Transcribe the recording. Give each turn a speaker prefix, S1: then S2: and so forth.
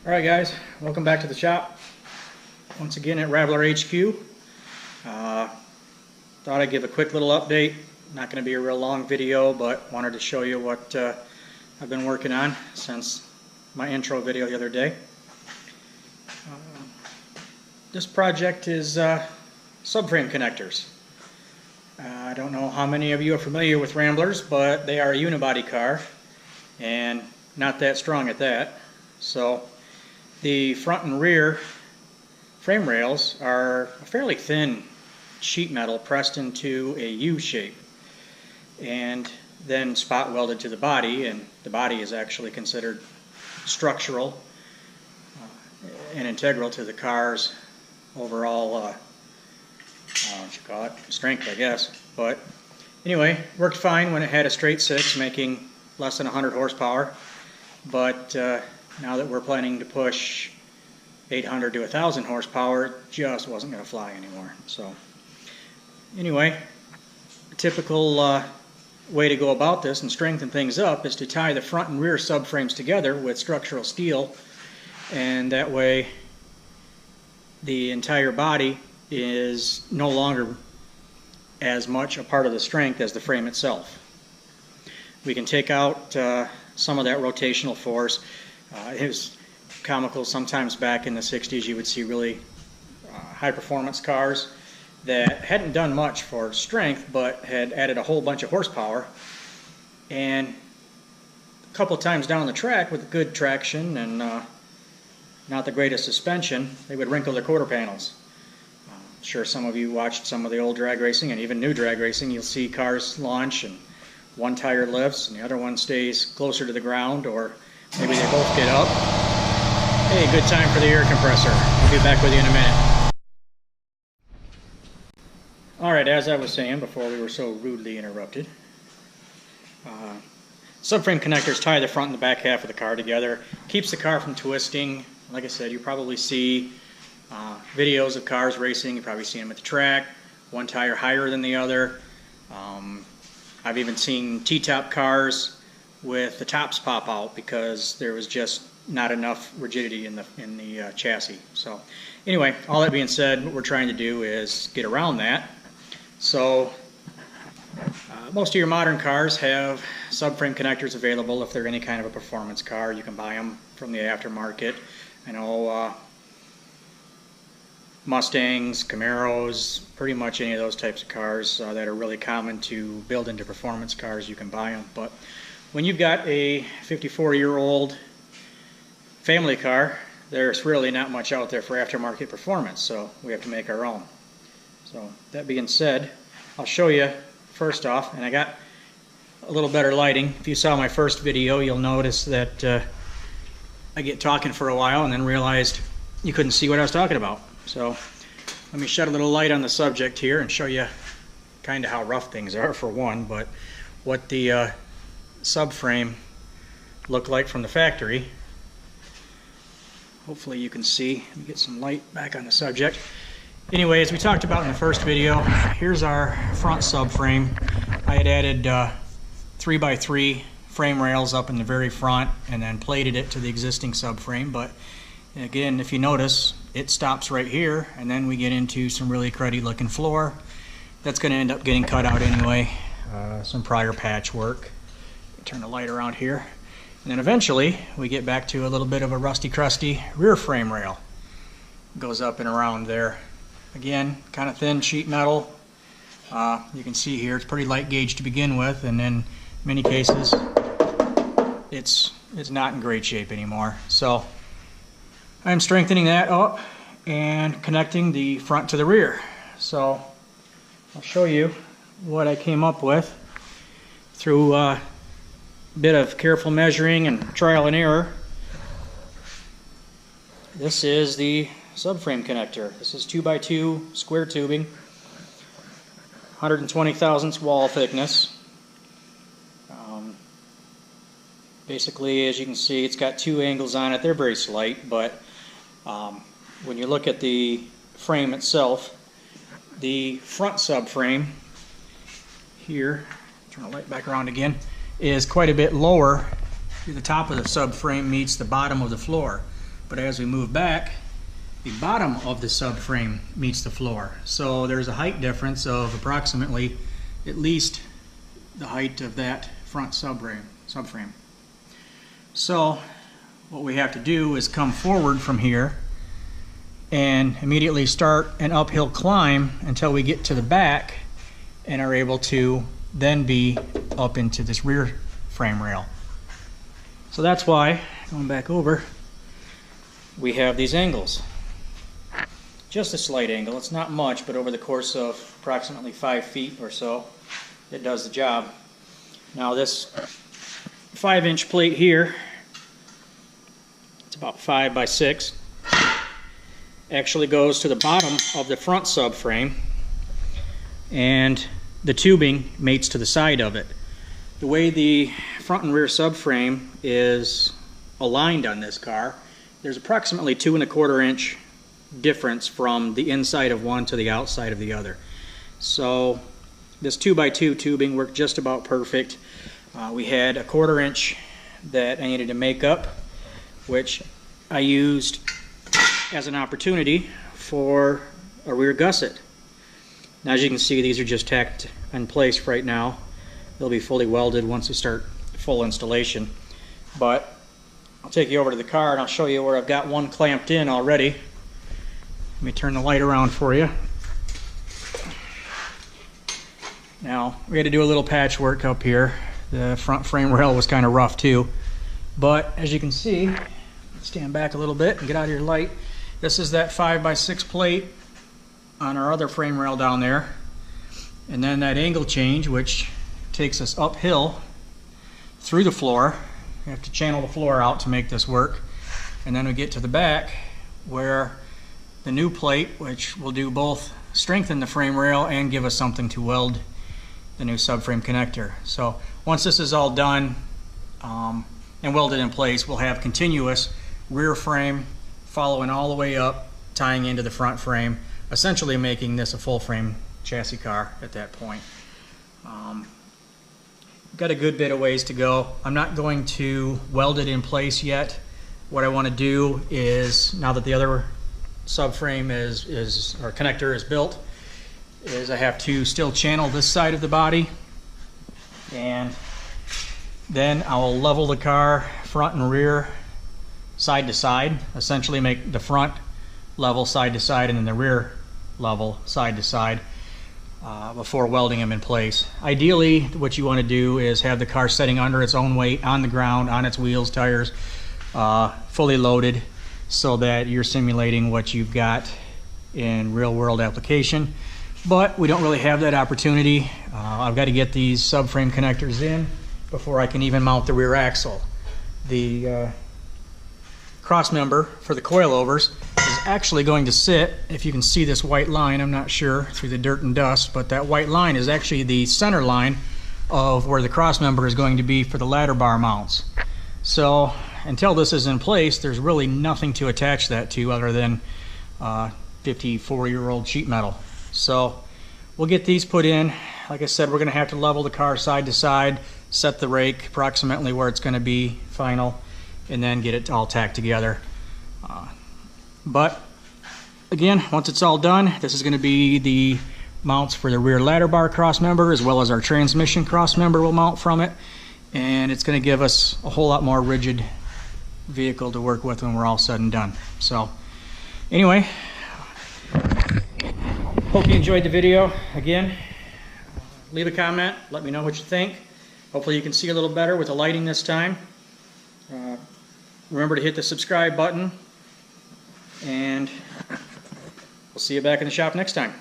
S1: Alright guys, welcome back to the shop. Once again at Rabbler HQ. Thought I'd give a quick little update. Not going to be a real long video, but wanted to show you what I've been working on since my intro video the other day. This project is subframe connectors. I don't know how many of you are familiar with Ramblers, but they are a unibody car and not that strong at that. So the front and rear frame rails are a fairly thin sheet metal pressed into a U shape and then spot welded to the body, and the body is actually considered structural and integral to the car's overall what you call it, strength, I guess. But anyway, worked fine when it had a straight six making less than 100 horsepower, but now that we're planning to push 800 to 1,000 horsepower, it just wasn't going to fly anymore. So anyway, a typical way to go about this and strengthen things up is to tie the front and rear subframes together with structural steel, and that way the entire body is no longer as much a part of the strength as the frame itself. We can take out some of that rotational force. It was comical sometimes back in the 60s. You would see really high performance cars that hadn't done much for strength but had added a whole bunch of horsepower, and a couple times down the track with good traction and not the greatest suspension, they would wrinkle their quarter panels. I'm sure some of you watched some of the old drag racing and even new drag racing. You'll see cars launch and one tire lifts and the other one stays closer to the ground, or maybe they both get up. Hey, good time for the air compressor. I'll be back with you in a minute. Alright, as I was saying before we were so rudely interrupted, subframe connectors tie the front and the back half of the car together. Keeps the car from twisting. Like I said, you probably see videos of cars racing. You've probably seen them at the track. One tire higher than the other. I've even seen T-top cars with the tops pop out because there was just not enough rigidity in the chassis. So anyway, all that being said, what we're trying to do is get around that. So most of your modern cars have subframe connectors available. If they're any kind of a performance car, you can buy them from the aftermarket. I know Mustangs, Camaros, pretty much any of those types of cars that are really common to build into performance cars, you can buy them. But when you've got a 54-year-old family car, there's really not much out there for aftermarket performance, so we have to make our own. So that being said, I'll show you first off, and I got a little better lighting. If you saw my first video, you'll notice that I get talking for a while and then realized you couldn't see what I was talking about. So let me shed a little light on the subject here and show you kind of how rough things are for one, but what the subframe looked like from the factory. Hopefully you can see. Let me get some light back on the subject. Anyway, as we talked about in the first video, here's our front subframe. I had added 3x3 frame rails up in the very front and then plated it to the existing subframe, but again, if you notice, it stops right here, and then we get into some really cruddy looking floor. That's going to end up getting cut out anyway. Some prior patchwork. Turn the light around here. And then eventually we get back to a little bit of a rusty crusty rear frame rail. Goes up and around there. Again, kind of thin sheet metal. You can see here it's pretty light gauge to begin with, and in many cases it's not in great shape anymore. So I'm strengthening that up and connecting the front to the rear. So I'll show you what I came up with through a bit of careful measuring and trial and error. This is the subframe connector. This is 2x2 square tubing, 120 thousandths wall thickness. Basically, as you can see, it's got two angles on it. They're very slight, but when you look at the frame itself, the front subframe here, turn the light back around again, is quite a bit lower. The top of the subframe meets the bottom of the floor. but as we move back, the bottom of the subframe meets the floor. So there's a height difference of approximately at least the height of that front subframe. So what we have to do is come forward from here and immediately start an uphill climb until we get to the back and are able to then be up into this rear frame rail. So that's why, going back over, we have these angles. Just a slight angle, it's not much, but over the course of approximately 5 feet or so, it does the job. Now this 5-inch plate here, it's about 5 by 6, actually goes to the bottom of the front subframe, and the tubing mates to the side of it. The way the front and rear subframe is aligned on this car, there's approximately 2¼ inch difference from the inside of one to the outside of the other. So this 2x2 tubing worked just about perfect. We had 1/4 inch that I needed to make up, which I used as an opportunity for a rear gusset. Now, as you can see, these are just tacked in place right now. They'll be fully welded once we start full installation. But I'll take you over to the car and I'll show you where I've got one clamped in already. Let me turn the light around for you. Now, we had to do a little patchwork up here. The front frame rail was kind of rough too. But as you can see, stand back a little bit and get out of your light. This is that 5 by 6 plate on our other frame rail down there. And then that angle change, which takes us uphill through the floor. We have to channel the floor out to make this work. And then we get to the back where the new plate, which will do both strengthen the frame rail and give us something to weld the new subframe connector. So once this is all done and welded in place, we'll have continuous rear frame following all the way up, tying into the front frame, essentially making this a full frame chassis car at that point. Got a good bit of ways to go. I'm not going to weld it in place yet. What I want to do is, now that the other subframe or connector is built, is I have to still channel this side of the body, and then I'll level the car front and rear side to side, essentially make the front level side to side and then the rear level side to side before welding them in place. Ideally, what you want to do is have the car setting under its own weight on the ground, on its wheels, tires, fully loaded, so that you're simulating what you've got in real world application. But we don't really have that opportunity. I've got to get these subframe connectors in before I can even mount the rear axle. The cross member for the coilovers is actually going to sit, if you can see this white line, I'm not sure through the dirt and dust, but that white line is actually the center line of where the cross member is going to be for the ladder bar mounts. So until this is in place, there's really nothing to attach that to other than 54-year-old sheet metal. So we'll get these put in. Like I said, we're going to have to level the car side to side, set the rake approximately where it's going to be final, and then get it all tacked together. But again, once it's all done, this is going to be the mounts for the rear ladder bar cross member, as well as our transmission cross member will mount from it, and it's going to give us a whole lot more rigid vehicle to work with when we're all said and done. So anyway, hope you enjoyed the video. Again, leave a comment, let me know what you think. Hopefully you can see a little better with the lighting this time. Remember to hit the subscribe button, and we'll see you back in the shop next time.